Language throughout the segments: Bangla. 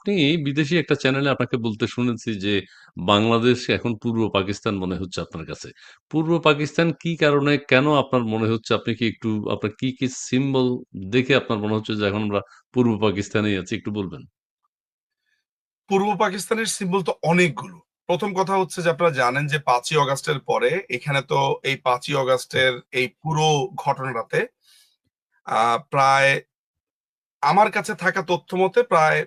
আপনি বিদেশি একটা চ্যানেলে আপনাকে বলতে শুনেছি যে বাংলাদেশ এখন পূর্ব পাকিস্তান মনে হচ্ছে আপনার কাছে। পূর্ব পাকিস্তান কি কারণে কেন আপনার মনে হচ্ছে? আপনি কি একটু আপনার কি কি সিম্বল দেখে আপনার মনে হচ্ছে যে এখন আমরা পূর্ব পাকিস্তানেই আছি, একটু বলবেন? পূর্ব পাকিস্তানের সিম্বল তো অনেকগুলো। প্রথম কথা হচ্ছে যে আপনারা জানেন যে ৫ই অগাস্টের পরে এখানে তো এই ৫ই অগাস্টের এই পুরো ঘটনাটাতে প্রায় আমার কাছে থাকা তথ্য মতে প্রায়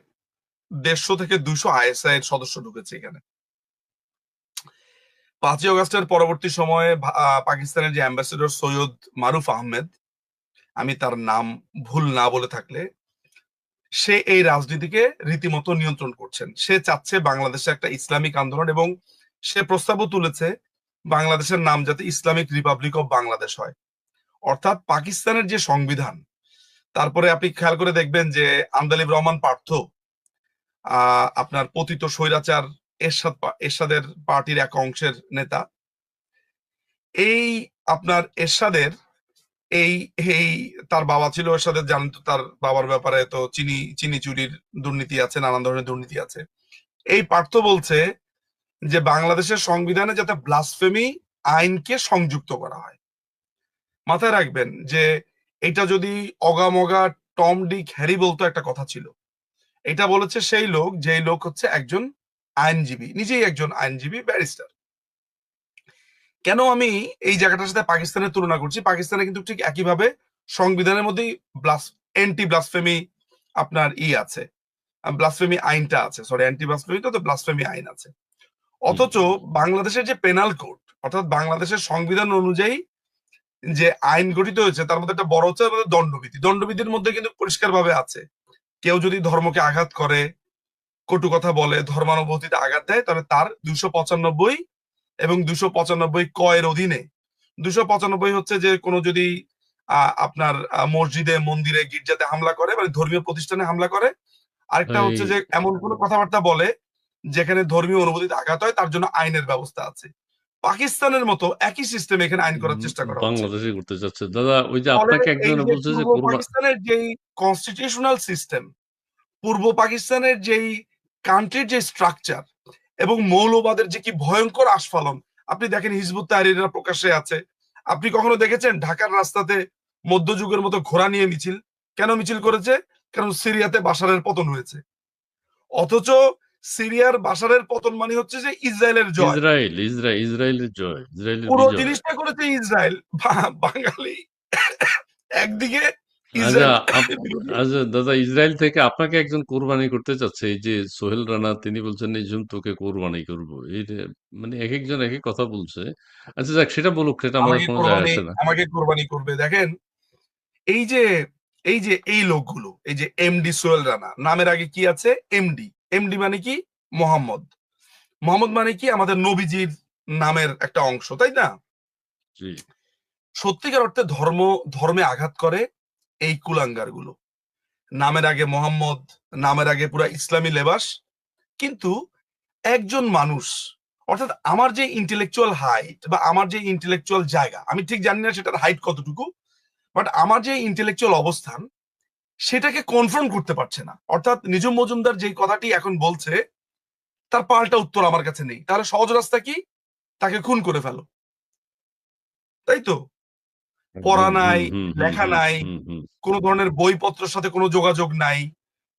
১৫০ থেকে ২০০ আইএসআই এর সদস্য ঢুকেছে এখানে। ৫ই অগাস্টের পরবর্তী সময়ে পাকিস্তানের যে অ্যাম্বাসেডর সৈয়দ মারুফ আহমেদ, আমি তার নাম ভুল না বলে থাকলে, সে এই রাজনীতিকে রীতিমতো নিয়ন্ত্রণ করছেন। সে চাচ্ছে বাংলাদেশে একটা ইসলামিক আন্দোলন এবং সে প্রস্তাবও তুলেছে বাংলাদেশের নাম যাতে ইসলামিক রিপাবলিক অফ বাংলাদেশ হয়। অর্থাৎ পাকিস্তানের যে সংবিধান, তারপরে আপনি খেয়াল করে দেখবেন যে আন্দালিব রহমান পার্থ আপনার পতিত স্বৈরাচার এরশাদের পার্টির এক অংশের নেতা। এই আপনার এরশাদের এই এই তার বাবা ছিল এরশাদের, জানেন তো তার বাবার ব্যাপারে তো চিনি চিনি চুরির দুর্নীতি আছে, নানান ধরনের দুর্নীতি আছে। এই পার্থ বলছে যে বাংলাদেশের সংবিধানে যাতে ব্লাসফেমি আইনকে সংযুক্ত করা হয়। মাথায় রাখবেন যে এটা যদি অগামগা টম ডিক হ্যারি বলতো একটা কথা ছিল। এটা বলেছে সেই লোক, যেই লোক হচ্ছে একজন আইনজীবী, নিজেই একজন আইনজীবী, ব্যারিস্টার। কেন আমি এই জায়গাটার সাথে পাকিস্তানের তুলনা করছি? পাকিস্তানে কিন্তু ঠিক একইভাবে সংবিধানের মধ্যেই অ্যান্টি ব্লাসফেমি আপনার আছে, ব্লাসফেমি আইনটা আছে, সরি অ্যান্টি ব্লাসফেমি তো ব্লাসফেমি আইন আছে। হুম, অথচ বাংলাদেশের যে পেনাল কোড, অর্থাৎ বাংলাদেশের সংবিধান অনুযায়ী যে আইন গঠিত হয়েছে, তার মধ্যে একটা বড় হচ্ছে আমাদের দণ্ডবিধি। দণ্ডবিধির মধ্যে কিন্তু পরিষ্কার ভাবে আছে, কেউ যদি ধর্মকে আঘাত করে, কটু কথা বলে, ধর্মানুভূতিতে আঘাত দেয়, তাহলে তার ২৯৫ এবং ২৯৫ ক এর অধীনে ২৯৫ হচ্ছে যে কোনো যদি আপনার মসজিদে, মন্দিরে, গির্জাতে হামলা করে, মানে ধর্মীয় প্রতিষ্ঠানে হামলা করে। আরেকটা এই হচ্ছে যে এমন কোনো কথাবার্তা বলে যেখানে ধর্মীয় অনুভূতিতে আঘাত হয়, তার জন্য আইনের ব্যবস্থা আছে। পাকিস্তানের মতো একই সিস্টেম এখানে আইন করার চেষ্টা করা হচ্ছে। বাংলাদেশে করতে চাচ্ছে দাদা। ওই যে ফলে আপনাকে এই একজনে যে বলছে যে পূর্ব কোরবান। পাকিস্তানের যেই কনস্টিটিউশনাল সিস্টেম, পূর্ব পাকিস্তানের যেই কান্ট্রির যে স্ট্রাকচার এবং মৌলবাদের যে কি ভয়ঙ্কর আস্ফালন, আপনি দেখেন হিজবুত তাহরিররা প্রকাশ্যে আছে। আপনি কখনো দেখেছেন ঢাকার রাস্তাতে মধ্যযুগের মতো ঘোড়া নিয়ে মিছিল? কেন মিছিল করেছে? কারণ সিরিয়াতে বাশারের পতন হয়েছে। অথচ সিরিয়ার বাশারের পতন মানে হচ্ছে যে ইসরায়েলের জয়। ইসরায়েলের জয়, ইসরায়েলের পুরো বিজয়। জিনিসটা করেছে ইসরায়েল। বাঙালি একদিকে আচ্ছা, ইসরায়েল আপ বিরোধী। আচ্ছা দাদা, ইসরায়েল থেকে আপনাকে একজন কোরবানি করতে চাচ্ছে। এই যে সোহেল রানা, তিনি বলছেন নিঝুম তোকে কোরবানি করব। এই যে মানে একেকজন একেক কথা বলছে। আচ্ছা যাক, সেটা বলুক, সেটা আমাদের আমাকে কোনো যায় কোরবানি আসে না। আমাকে কোরবানি করবে। দেখেন এই যে এই লোকগুলো, এই যে এমডি সোহেল রানা নামের আগে কি আছে? এমডি। এমডি মানে কি? মোহাম্মদ। মোহাম্মদ মানে কি? আমাদের নবীজির নামের একটা অংশ, তাই না? জি। সত্যিকার অর্থে ধর্মে আঘাত করে এই কুলাঙ্গার গুলো। নামের আগে মোহাম্মদ, নামের আগে পুরা ইসলামী লেবাস। কিন্তু একজন মানুষ, অর্থাৎ আমার যে ইন্টেলেকচুয়াল হাইট বা আমার যে ইন্টেলেকচুয়াল জায়গা, আমি ঠিক জানি না সেটার হাইট কতটুকু, বাট আমার যে ইন্টেলেকচুয়াল অবস্থান, সেটাকে কনফ্রন্ট করতে পারছে না। অর্থাৎ নিজুম মজুমদার যে কথাটি এখন বলছে, তার পাল্টা উত্তর আমার কাছে নেই। তাহলে সহজ রাস্তা কি? তাকে খুন করে ফেলো, তাই তো? একদম। পড়া হুম, নাই, হুম, হুম, লেখা হুম, নাই, হুম, হুম, কোনো ধরনের বইপত্রের সাথে কোনো যোগাযোগ নাই, হুম।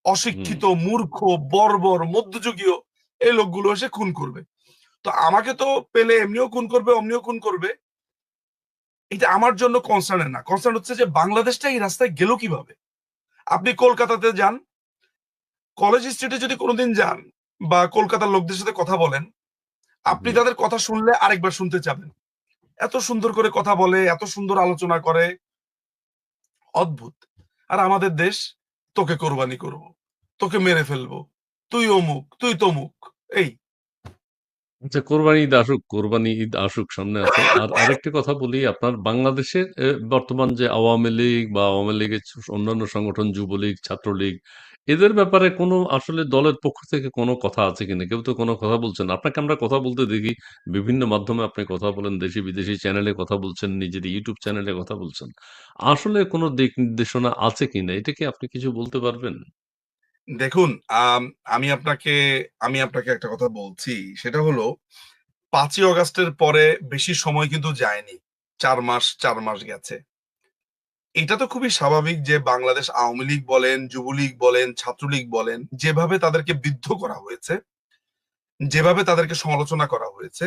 অশিক্ষিত, মূর্খ, বর্বর, মধ্যযুগীয় এই লোকগুলো এসে খুন করবে। তো আমাকে তো পেলে এমনিও খুন করবে, অমনিও খুন করবে। এটা আমার জন্য কনসার্নের না, কনসার্ন হচ্ছে যে বাংলাদেশটা এই রাস্তায় গেল কিভাবে। আপনি কলকাতাতে যান, কলেজ স্ট্রিটে যদি কোনোদিন যান বা কলকাতার লোকদের সাথে কথা বলেন, আপনি জি। তাদের কথা শুনলে আরেকবার শুনতে চাবেন। এত সুন্দর করে কথা বলে, এত সুন্দর আলোচনা করে, অদ্ভুত। আর আমাদের দেশ, তোকে কোরবানি করব, তোকে মেরে ফেলবো, তুই অমুক, তুই তমুক, এই। আচ্ছা, কোরবানি ঈদ আসুক, কোরবানি ঈদ আসুক, সামনে আছে। আর আরেকটি কথা বলি, আপনার বাংলাদেশের বর্তমান যে আওয়ামী লীগ বা আওয়ামী লীগের অন্যান্য সংগঠন, যুবলীগ, ছাত্রলীগ, এদের ব্যাপারে কোনো আসলে দলের পক্ষ থেকে কোনো কথা আছে কিনা? কেউ তো কোনো কথা বলছেন না। আপনাকে আমরা কথা বলতে দেখি, বিভিন্ন মাধ্যমে আপনি কথা বলেন, দেশি বিদেশি চ্যানেলে কথা বলছেন, নিজের ইউটিউব চ্যানেলে কথা বলছেন। আসলে কোনো দিক নির্দেশনা আছে কিনা, এটা কি আপনি কিছু বলতে পারবেন? দেখুন, আম, আমি আপনাকে আমি আপনাকে একটা কথা বলছি, সেটা হলো 5ই অগাস্টের পরে বেশি সময় কিন্তু যায়নি। 4 মাস গেছে। এটা তো খুবই স্বাভাবিক যে বাংলাদেশ আওয়ামী লীগ বলেন, যুবলীগ বলেন, ছাত্রলীগ বলেন, যেভাবে তাদেরকে বিদ্ধ করা হয়েছে, যেভাবে তাদেরকে সমালোচনা করা হয়েছে,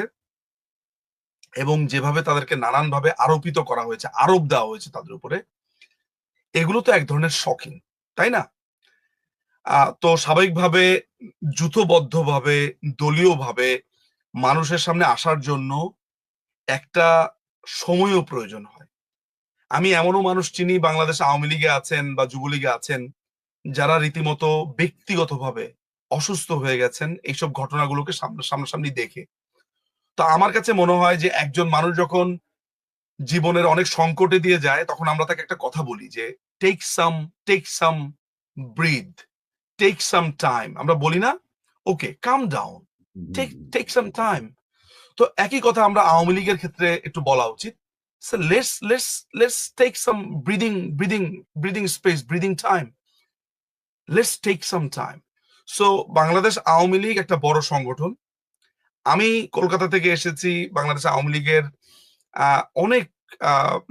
এবং যেভাবে তাদেরকে নানানভাবে আরোপিত করা হয়েছে, আরোপ দেওয়া হয়েছে তাদের উপরে, এগুলো তো এক ধরনের শখিং, তাই না? তো স্বাভাবিকভাবে যূথবদ্ধভাবে, দলীয়ভাবে মানুষের সামনে আসার জন্য একটা সময়ও প্রয়োজন হয়। আমি এমনও মানুষ চিনি বাংলাদেশ আওয়ামী লীগে আছেন বা যুবলীগে আছেন, যারা রীতিমতো ব্যক্তিগতভাবে অসুস্থ হয়ে গেছেন এইসব ঘটনাগুলোকে সামনাসামনি দেখে। তো আমার কাছে মনে হয় যে একজন মানুষ যখন জীবনের অনেক সংকটে দিয়ে যায়, তখন আমরা তাকে একটা কথা বলি যে take some take some breath, take some time. আমরা বলি না, okay calm down, take hmm, take some time. তো একই কথা আমরা আওয়ামী লীগের ক্ষেত্রে একটু বলা উচিত। So let's take some breathing space, breathing time. Let's take some time. So Bangladesh Awami League একটা বড় সংগঠন। আমি কলকাতা থেকে এসেছি। বাংলাদেশ আওয়ামী লীগের অনেক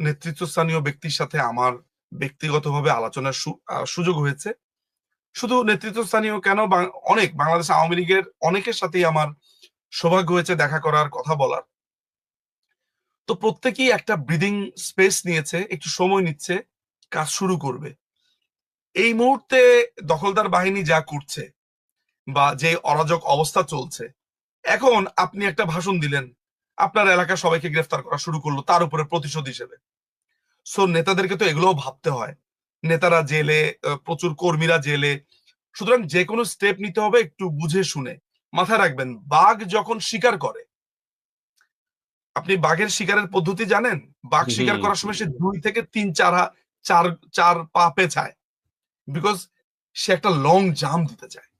নেতৃত্বস্থানীয় ব্যক্তির সাথে আমার ব্যক্তিগতভাবে আলোচনার সুযোগ হয়েছে। শুধু নেতৃত্বস্থানীয় কেন, অনেক বাংলাদেশ আওয়ামী লীগের অনেকের সাথেই আমার সৌভাগ্য হয়েছে দেখা করার, কথা বলার। তো প্রত্যেকেই একটা ব্রিদিং স্পেস নিয়েছে, একটু সময় নিচ্ছে, কাজ শুরু করবে। এই মুহূর্তে দখলদার বাহিনী যা করছে বা যে অরাজক অবস্থা চলছে, এখন আপনি একটা ভাষণ দিলেন, আপনার এলাকার সবাইকে গ্রেফতার করা শুরু করলো তার উপরে প্রতিশোধ হিসেবে। সো নেতাদেরকে তো এগুলোও ভাবতে হয়। নেতারা জেলে, প্রচুর কর্মীরা জেলে। সুতরাং যে কোনো স্টেপ নিতে হবে একটু বুঝে শুনে। মাথায় রাখবেন, বাঘ যখন শিকার করে, আপনি বাঘের শিকারের পদ্ধতি জানেন? বাঘ শিকার হুম, করার সময় সে 2 থেকে 3 4 পা পেঁচায়, বিকজ সে একটা লং জাম্প দিতে চায়।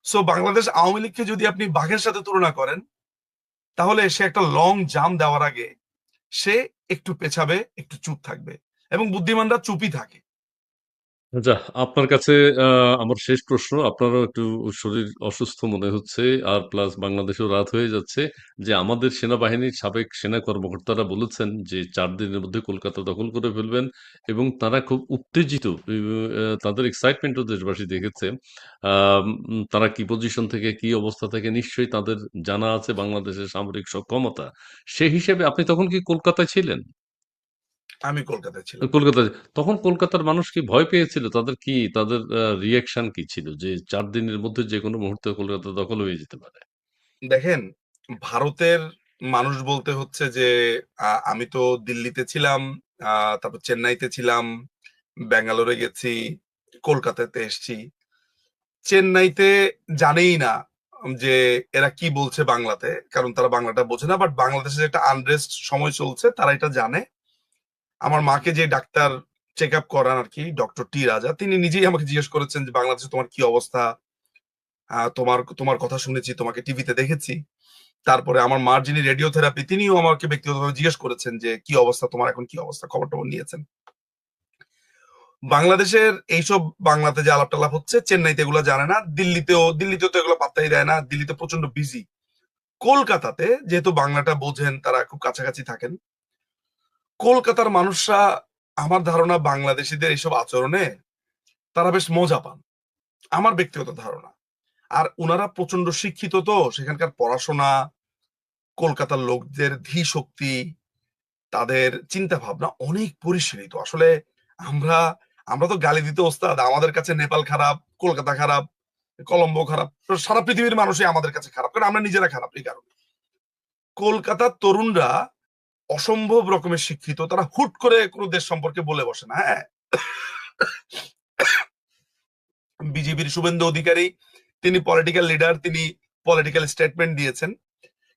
সো বাংলাদেশ আওয়ামী লীগকে যদি আপনি বাঘের সাথে তুলনা করেন, তাহলে সে একটা লং জাম্প দেওয়ার আগে সে একটু পেছাবে, একটু চুপ থাকবে, এবং বুদ্ধিমানরা চুপই থাকে। আচ্ছা, আপনার কাছে আমার শেষ প্রশ্ন। আপনারও একটু শরীর অসুস্থ মনে হচ্ছে, আর প্লাস বাংলাদেশেও রাত হয়ে যাচ্ছে। যে আমাদের সেনাবাহিনীর সাবেক সেনা কর্মকর্তারা বলেছেন যে 4 দিনের মধ্যে কলকাতা দখল করে ফেলবেন, এবং তারা খুব উত্তেজিত। তাদের এক্সাইটমেন্টও দেশবাসী দেখেছে। তারা কি পজিশন থেকে, কি অবস্থা থেকে নিশ্চয়ই তাদের জানা আছে বাংলাদেশের সামরিক সক্ষমতা। সেই হিসেবে আপনি তখন কি কলকাতায় ছিলেন? আমি কলকাতায় ছিলাম। কলকাতায়। তখন কলকাতার মানুষ কি ভয় পেয়েছিল? তাদের রিঅ্যাকশন কি ছিল? যে ৪ দিনের মধ্যে যেকোনো মুহূর্তে কলকাতা দখল হয়ে যেতে পারে। দেখেন, ভারতের মানুষ বলতে হচ্ছে যে আমি তো দিল্লিতে ছিলাম, তারপর চেন্নাইতে ছিলাম, ব্যাঙ্গালোরে গেছি, কলকাতাতে এসেছি। চেন্নাইতে জানেই না যে এরা কি বলছে বাংলাতে, কারণ তারা বাংলাটা বোঝে না। বাট বাংলাদেশে যে একটা আনরেস্ট সময় চলছে তারা এটা জানে। আমার মাকে যে ডাক্তার চেক আপ করান আর কি, ডক্টর টি রাজা, তিনি নিজেই আমাকে জিজ্ঞেস করেছেন যে বাংলাদেশে তোমার কি অবস্থা। তোমার তোমার কথা শুনেছি, তোমাকে টিভিতে দেখেছি। তারপরে আমার মার যিনি রেডিও থেরাপি, তিনিও আমাকে ব্যক্তিগতভাবে জিজ্ঞেস করেছেন যে কি অবস্থা তোমার, এখন কি অবস্থা, খবর টবর নিয়েছেন। বাংলাদেশের এইসব বাংলাতে যে আলাপ টালাপ হচ্ছে, চেন্নাইতে এগুলো জানে না। দিল্লিতেও তো এগুলো পাত্তাই দেয় না, দিল্লিতে প্রচন্ড বিজি। কলকাতাতে যেহেতু বাংলাটা বোঝেন, তারা খুব কাছাকাছি থাকেন, কলকাতার মানুষরা, আমার ধারণা বাংলাদেশিদের এইসব আচরণে তারা বেশ মজা পান, আমার ব্যক্তিগত ধারণা। আর উনারা প্রচন্ড শিক্ষিত, তো সেখানকার পড়াশোনা, কলকাতার লোকদের ধী শক্তি, তাদের চিন্তা ভাবনা অনেক পরিশীলিত। আসলে আমরা আমরা তো গালি দিতে ওস্তাদ, আমাদের কাছে নেপাল খারাপ, কলকাতা খারাপ, কলম্বো খারাপ, সারা পৃথিবীর মানুষই আমাদের কাছে খারাপ, কারণ আমরা নিজেরা খারাপ। এই কারণে কলকাতার তরুণরা অসম্ভব রকমের শিক্ষিত, তারা হুট করে কোনো দেশ সম্পর্কে বলে বসে না। হ্যাঁ, বিজেপির শুভেন্দু অধিকারী, তিনি পলিটিক্যাল লিডার, তিনি পলিটিক্যাল স্টেটমেন্ট দিয়েছেন,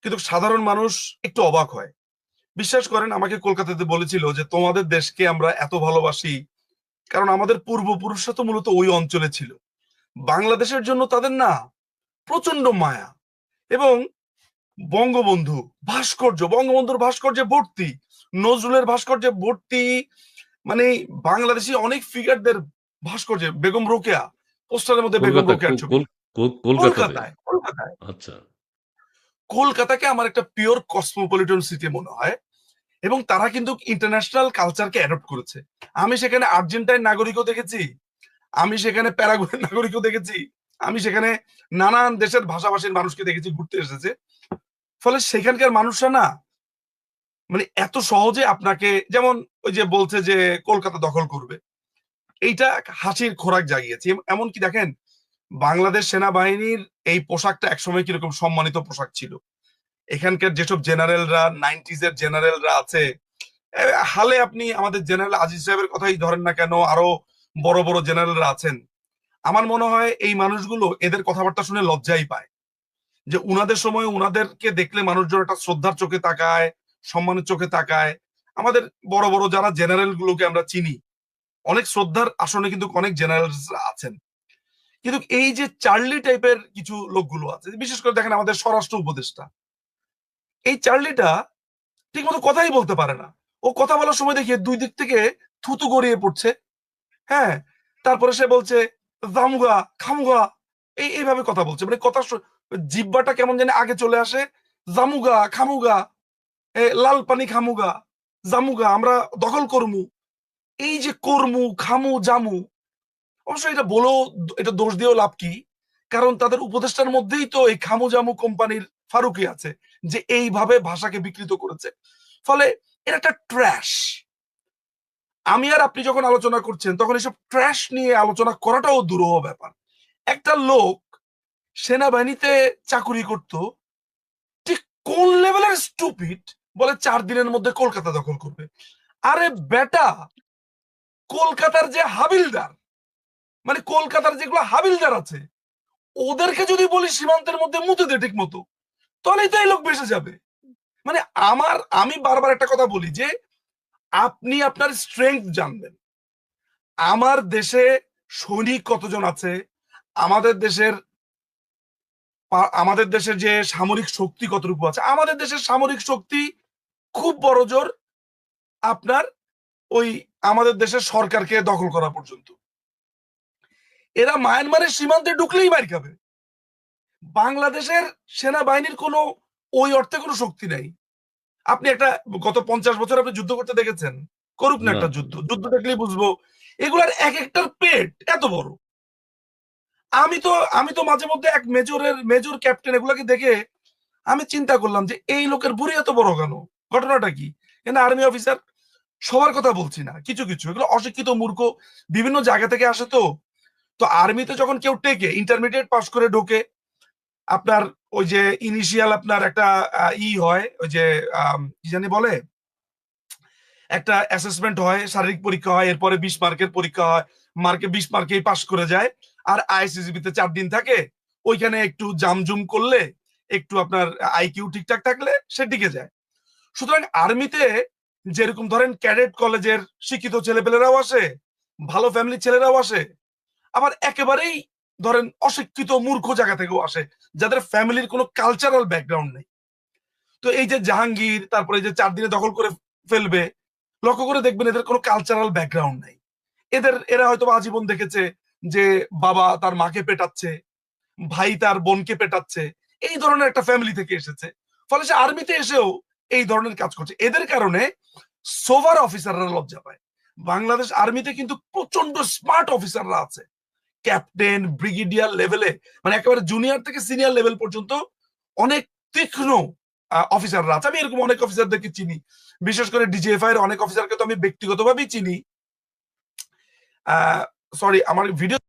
কিন্তু সাধারণ মানুষ একটু অবাক হয়। বিশ্বাস করেন, আমাকে কলকাতাতে বলেছিল যে তোমাদের দেশকে আমরা এত ভালোবাসি কারণ আমাদের পূর্বপুরুষরা তো মূলত ওই অঞ্চলে ছিল। বাংলাদেশের জন্য তাদের না প্রচন্ড মায়া। এবং বঙ্গবন্ধু বঙ্গবন্ধুর ভাস্কর্যে ভর্তি, নজরুলের ভাস্কর্যে ভর্তি, মানে বাংলাদেশি অনেক ফিগারদের ভাস্কর্যে, বেগম রোকেয়া, পোস্টারের মধ্যে বেগম কলকাতা রোকেয়ার ছবি। কলকাতাতে। কলকাতায় আচ্ছা। কলকাতাকে আমার একটা পিওর কসমোপলিটন সিটি মনে হয়, এবং তারা কিন্তু ইন্টারন্যাশনাল কালচারকে অ্যাডপ্ট করেছে। আমি সেখানে আর্জেন্টাইন নাগরিকও দেখেছি, আমি সেখানে প্যারাগুয়ের নাগরিকও দেখেছি, আমি সেখানে নানান দেশের ভাষাভাষীর মানুষকে দেখেছি ঘুরতে এসেছে। ফলে সেখানকার মানুষরা না মানে এত সহজে আপনাকে, যেমন ওই যে বলছে যে কলকাতা দখল করবে, এইটা হাসির খোরাক জাগিয়েছে। এমনকি দেখেন বাংলাদেশ সেনাবাহিনীর এই পোশাকটা একসময় কিরকম সম্মানিত পোশাক ছিল। এখানকার যেসব জেনারেলরা 90s এর জেনারেলরা আছে, হালে আপনি আমাদের জেনারেল আজিজ সাহেবের কথাই ধরেন না কেন, আরো বড় বড় জেনারেলরা আছেন, আমার মনে হয় এই মানুষগুলো এদের কথাবার্তা শুনে লজ্জাই পায় যে উনাদের সময় উনাদেরকে দেখলে মানুষজন একটা শ্রদ্ধার চোখে তাকায়, সম্মানের চোখে তাকায়। আমাদের বড় বড় যারা জেনারেল গুলোকে আমরা চিনি, অনেক শ্রদ্ধার আসনে কিন্তু অনেক জেনারেল আছেন। কিন্তু এই যে চার্লি টাইপের কিছু লোকগুলো আছে, বিশেষ করে দেখেন আমাদের স্বরাষ্ট্র উপদেষ্টা, এই চার্লিটা ঠিকমতো কথাই বলতে পারে না। ও কথা বলার সময় দেখিয়ে দুই দিক থেকে থুতু গড়িয়ে পড়ছে। হ্যাঁ, তারপরে সে বলছে জামুগা খামুগা, এইভাবে কথা বলছে, মানে কথা জিব্বাটা কেমন জানি আগে চলে আসে। জামুগা খামুগা, লাল পানি খামুগা, জামুগা আমরা দখল করমু, এই যে করমু খামু জামু, অবশ্য এটা বলেও এটা দোষ দিয়েও লাভ কি, কারণ তাদের উপদেষ্টার মধ্যেই তো এই খামু জামু কোম্পানির ফারুকি আছে, যে এইভাবে ভাষাকে বিকৃত করেছে। ফলে এটা একটা ট্র্যাশ। আমি আর আপনি যখন আলোচনা করছেন তখন এসব ট্র্যাশ নিয়ে আলোচনা করাটাও দুরূহ ব্যাপার। একটা লোক সেনাবাহিনীতে চাকুরি করত, ঠিক কোন লেভেলের স্টুপিড, বলে 4 দিনের মধ্যে কলকাতা দখল করবে। আরে বেটা, কলকাতার যে হাবিলদার, মানে কলকাতার যেগুলো হাবিলদার আছে, ওদেরকে যদি বলি সীমান্তের মধ্যে মুতে দে ঠিক মতো, তাহলেই তো এই লোক বেঁচে যাবে। মানে আমি বারবার একটা কথা বলি যে আপনি আপনার স্ট্রেংথ জানবেন। আমার দেশে সৈনিক কতজন আছে, আমাদের দেশের আমাদের দেশের যে সামরিক শক্তি কতটুকু আছে, আমাদের দেশের সামরিক শক্তি খুব বড় জোর আপনার ওই আমাদের দেশের সরকারকে দখল করা পর্যন্ত। এরা মায়ানমারের সীমান্তে ঢুকলেই মার খাবে। বাংলাদেশের সেনাবাহিনীর কোনো ওই অর্থে কোনো শক্তি নাই। আপনি একটা গত 50 বছর আপনি যুদ্ধ করতে দেখেছেন? করুক না না, একটা যুদ্ধ, যুদ্ধ দেখলেই বুঝবো এগুলার এক একটার পেট এত বড়। আমি তো মাঝে মধ্যে এক মেজর ক্যাপ্টেন এগুলাকে দেখে আমি চিন্তা করলাম যে এই লোকের বুড়ি এত বড় কেন, ঘটনাটা কি? কিন্তু আর্মি অফিসার, সবার কথা বলছি না, কিছু কিছু এগুলো অশিক্ষিত মূর্খ বিভিন্ন জায়গা থেকে আসে। তো তো আর্মিতে যখন কেউ টেকে ইন্টারমিডিয়েট পাস করে ঢোকে, আপনার ওই যে ইনিশিয়াল আপনার একটা হয়, ওই যে কি জানি বলে, একটা অ্যাসেসমেন্ট হয়, শারীরিক পরীক্ষা হয়, এরপরে 20 মার্কের পরীক্ষা হয়, 20 মার্কেই পাস করে যায়। আর আইএসএসবি তে 4 দিন থাকে, ওইখানে একটু জামজুম করলে, একটু আপনার আইকিউ ঠিকঠাক থাকলে সে টিকে যায়। সুতরাং আর্মিতে যেরকম ধরেন ক্যাডেট কলেজের শিক্ষিত ছেলেপেলেরাও আসে, ভালো ফ্যামিলির ছেলেরাও আসে, আবার একেবারেই ধরেন অশিক্ষিত মূর্খ জায়গা থেকেও আসে, যাদের ফ্যামিলির কোনো কালচারাল ব্যাকগ্রাউন্ড নেই। তো এই যে জাহাঙ্গীর, তারপরে এই যে 4 দিনে দখল করে ফেলবে, লক্ষ্য করে দেখবেন এদের কোনো কালচারাল ব্যাকগ্রাউন্ড নেই। এরা হয়তো আজীবন দেখেছে যে বাবা তার মাকে পেটাচ্ছে, ভাই তার বোনকে পেটাচ্ছে, এই ধরনের একটা ফ্যামিলি থেকে এসেছে। ফলে সে আর্মিতে এসেও এই ধরনের কাজ করছে। এদের কারণে সোভার অফিসাররা লজ্জা পায়। বাংলাদেশ আর্মিতে কিন্তু প্রচন্ড স্মার্ট অফিসাররা আছে, ক্যাপ্টেন ব্রিগেডিয়ার লেভেলে, মানে একেবারে জুনিয়র থেকে সিনিয়র লেভেল পর্যন্ত অনেক তীক্ষ্ণ অফিসাররা আছে। আমি এরকম অনেক অফিসারদেরকে চিনি, বিশেষ করে ডিজিএফআই এর অনেক অফিসারকে তো আমি ব্যক্তিগতভাবেই চিনি। সরি, আমার ভিডিও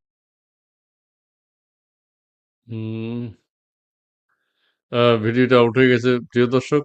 ভিডিওটা আউট হয়ে গেছে প্রিয় দর্শক।